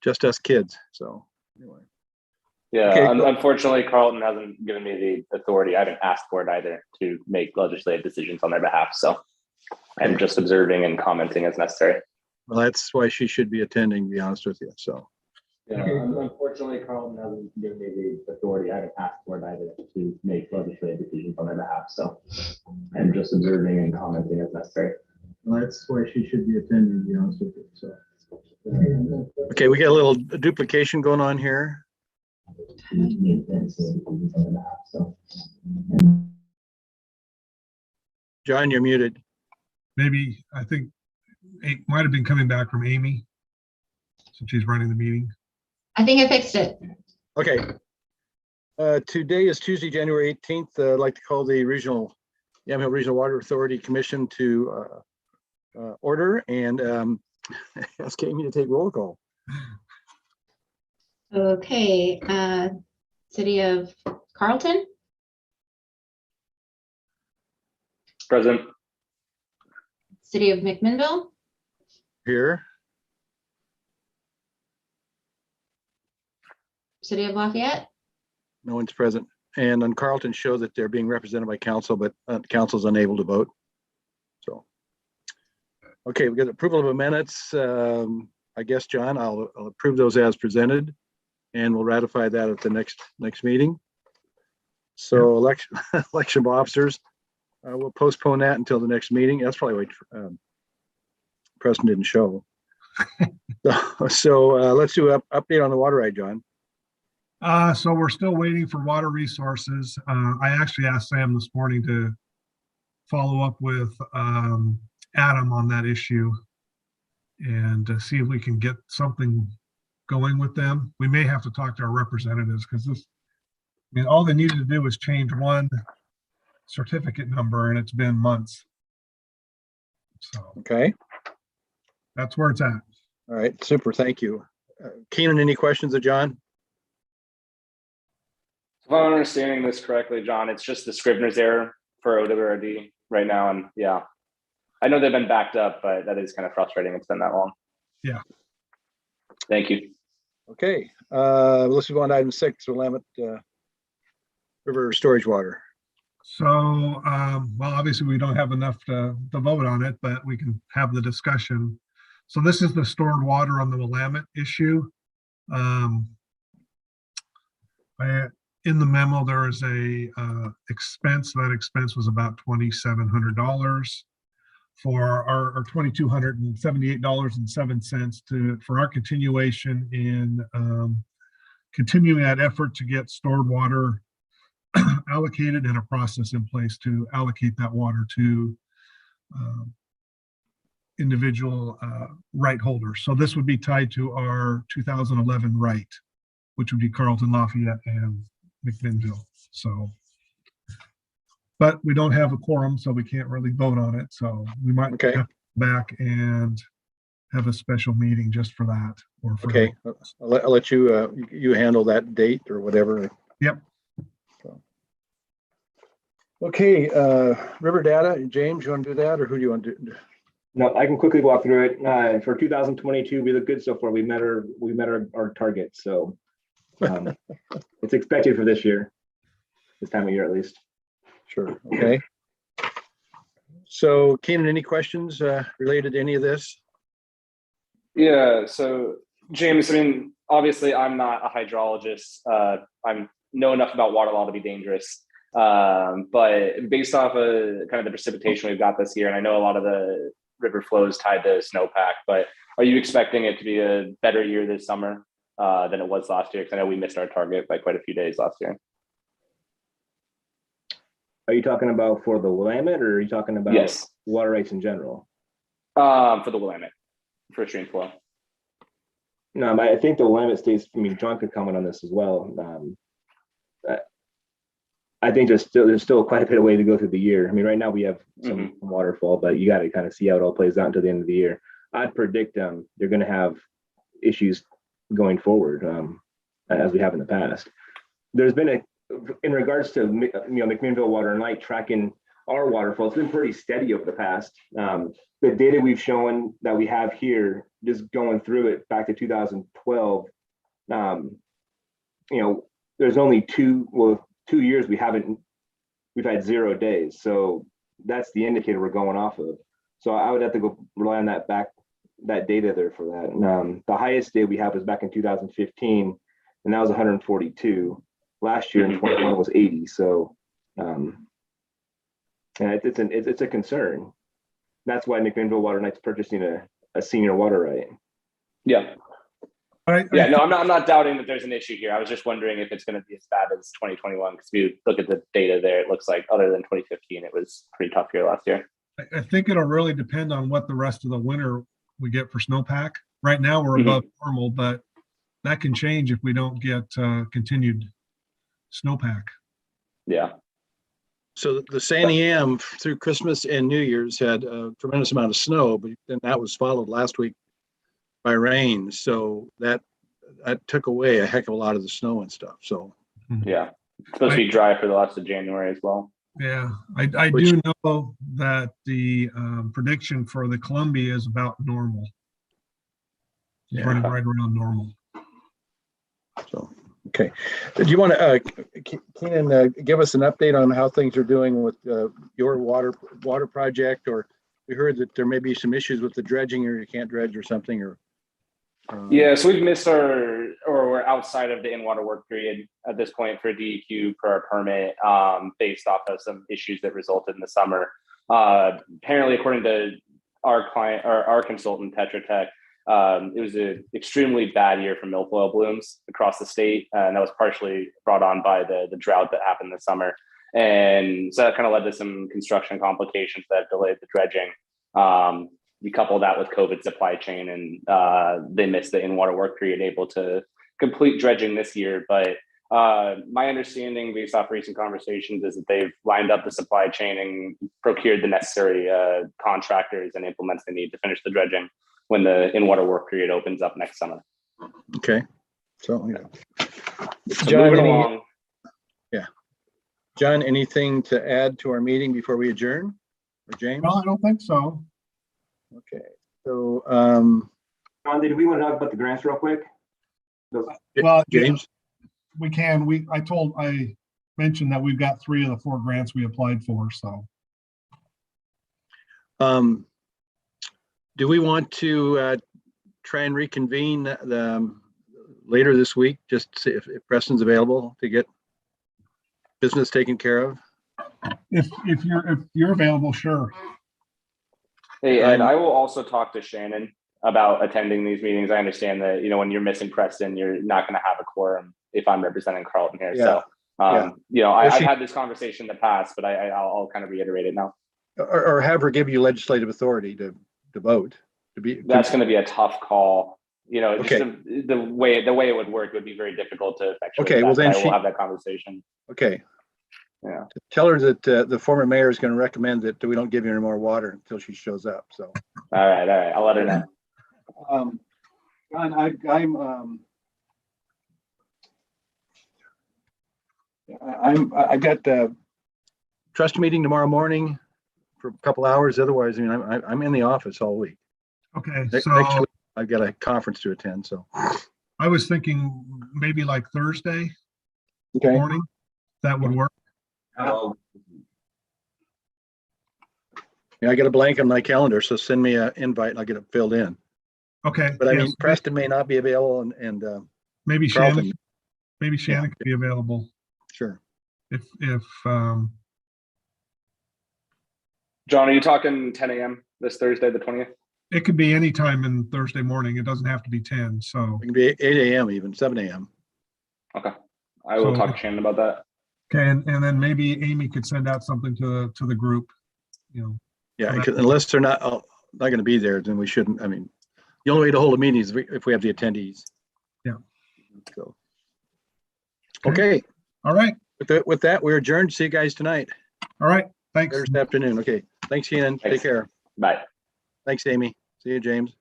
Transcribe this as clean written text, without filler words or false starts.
just us kids. So anyway. Yeah, Okay, unfortunately, Carlton hasn't given me the authority. I haven't asked for it either to make legislative decisions on their behalf. So I'm just observing and commenting as necessary. Well, that's why she should be attending, to be honest with you. So. Yeah, unfortunately, Carlton hasn't given me the authority. I haven't asked for it either to make legislative decisions on their behalf. So I'm just observing and commenting as necessary. Well, that's why she should be attending, to be honest with you. So. Okay, we got a little duplication going on here. John, you're muted. Maybe, I think it might have been coming back from Amy since she's running the meeting. I think I fixed it. Okay. Today is Tuesday, January 18th. I'd like to call the Yamhill Regional Water Authority Commission to order and ask Amy to take roll call. Okay, City of Carlton, Present. City of McMinnville, Here. City of Lafayette, No one's present. And on Carlton show that they're being represented by council, but council's unable to vote. So, okay, we got approval of the minutes. I guess, John, I'll approve those as presented, and we'll ratify that at the next meeting. So election of officers, we'll postpone that until the next meeting. That's probably why Preston didn't show. So let's do an update on the water right, John. So we're still waiting for water resources. I actually asked Sam this morning to follow up with Adam on that issue and see if we can get something going with them. We may have to talk to our representatives because all they needed to do was change one certificate number and it's been months. So Okay. that's where it's at. All right, super, thank you. Keenan, any questions of John? If I'm understanding this correctly, John, it's just the Scrivener's error for OWRD right now. And yeah, I know they've been backed up, but that is kind of frustrating. It's been that long. Yeah. Thank you. Okay, let's move on to item 6, Willamette River storage water. So, well, obviously we don't have enough to vote on it, but we can have the discussion. So this is the stored water on the Willamette issue. In the memo, there is a expense. That expense was about $2,700 for our $2,278.07 for our continuation in continuing that effort to get stored water allocated and a process in place to allocate that water to individual right holders. So this would be tied to our 2011 right, which would be Carlton, Lafayette, and McMinnville. So, but we don't have a quorum, so we can't really vote on it. So we might have to come back and have a special meeting just for that. Or for okay, I'll let you you handle that date or whatever. Yep. So. Okay, river data. James, you want to do that, or who do you want to do? No, I can quickly walk through it. For 2022, we look good so far. We met our target. So it's expected for this year, this time of year at least. Sure. Okay. So, Keenan, any questions related to any of this? Yeah. So, James, I mean, obviously, I'm not a hydrologist. I know enough about water law to be dangerous. But based off of kind of the precipitation we've got this year, and I know a lot of the river flows tied to snowpack, but are you expecting it to be a better year this summer than it was last year? Because I know we missed our target by quite a few days last year. Are you talking about for the Willamette, or are you talking about water rights in general? For the Willamette, for stream flow. No, I think the Willamette stays. I mean, John could comment on this as well. I think there's still quite a bit of way to go through the year. I mean, right now we have some waterfall, but you got to kind of see how it all plays out until the end of the year. I'd predict they're going to have issues going forward, as we have in the past. There's been in regards to McMinnville Water and Light tracking our waterfall, it's been pretty steady over the past. The data we've shown that we have here, just going through it back to 2012, there's only 2 years we've had 0 days. So that's the indicator we're going off of. So I would have to go rely on that data there for that. The highest day we have was back in 2015, and that was 142. Last year in 2021 was 80. So and it's a concern. That's why McMinnville Water Knight's purchasing a senior water right. Yeah. Yeah, No, I'm not doubting that there's an issue here. I was just wondering if it's going to be as bad as 2021, because if you look at the data there, it looks like other than 2015, it was pretty tough here last year. I think it'll really depend on what the rest of the winter we get for snowpack. Right now we're above normal, but that can change if we don't get continued snowpack. Yeah. So the San Am through Christmas and New Year's had a tremendous amount of snow, but then that was followed last week by rain. So that took away a heck of a lot of the snow and stuff. So yeah, it's supposed to be dry for the rest of January as well. Yeah, I do know that the prediction for the Columbia is about normal. It's running right around normal. So, okay. Do you want to, Keenan, give us an update on how things are doing with your water project? Or we heard that there may be some issues with the dredging, or you can't dredge or something, or yeah, so we've missed or we're outside of the in-water work period at this point for DEQ per our permit, based off of some issues that resulted in the summer. Apparently, according to our client or our consultant, Tetra Tech, it was an extremely bad year for milfoil blooms across the state, and that was partially brought on by the drought that happened this summer. And so that kind of led to some construction complications that delayed the dredging. You couple that with COVID supply chain, and they missed the in-water work period, able to complete dredging this year. But my understanding, based off recent conversations, is that they've lined up the supply chain and procured the necessary contractors and implements they need to finish the dredging when the in-water work period opens up next summer. okay. So, yeah. So John, moving along. John, anything to add to our meeting before we adjourn? Or James? Well, I don't think so. Okay. So, John, did we want to talk about the grants real quick? Well, James? we can. I mentioned that we've got 3 of the 4 grants we applied for. So, do we want to try and reconvene later this week, just to see if Preston's available to get business taken care of? if you're available, sure. Hey, Ed, I will also talk to Shannon about attending these meetings. I understand that, when you're missing Preston, you're not going to have a quorum if I'm representing Carlton here. Yeah. So, I've had this conversation in the past, but I'll kind of reiterate it now. Or have her give you legislative authority to vote. That's going to be a tough call. Okay. Just the way it would work would be very difficult to effectuate. Okay, well, then I will have that conversation. Okay. Yeah. Tell her that the former mayor is going to recommend that we don't give you any more water until she shows up. So. All right. I'll let her know. John, I've got the trust meeting tomorrow morning for a couple hours. Otherwise, I'm in the office all week. Okay. Next So week, I've got a conference to attend. So. I was thinking maybe like Thursday Okay. morning. That would work. Yeah, I got a blank on my calendar, so send me an invite and I'll get it filled in. Okay. But I yes, mean, Preston may not be available, and maybe Carlton. Shannon could be available Sure. if John, are you talking 10 a.m. this Thursday, the 20th? it could be any time in Thursday morning. It doesn't have to be 10. So It can be 8 a.m. even 7 a.m. Okay. I will So- talk to Shannon about that. okay, and then maybe Amy could send out something to the group. Yeah, Okay. because unless they're not going to be there, then we shouldn't. I mean, the only way to hold a meeting is if we have the attendees. Yeah. So. Okay. All right. With that, we're adjourned. See you guys tonight. All right. Thanks. Thursday afternoon. Okay. Thanks, Ian. Take Thanks. care. Bye. Thanks, Amy. See you, James.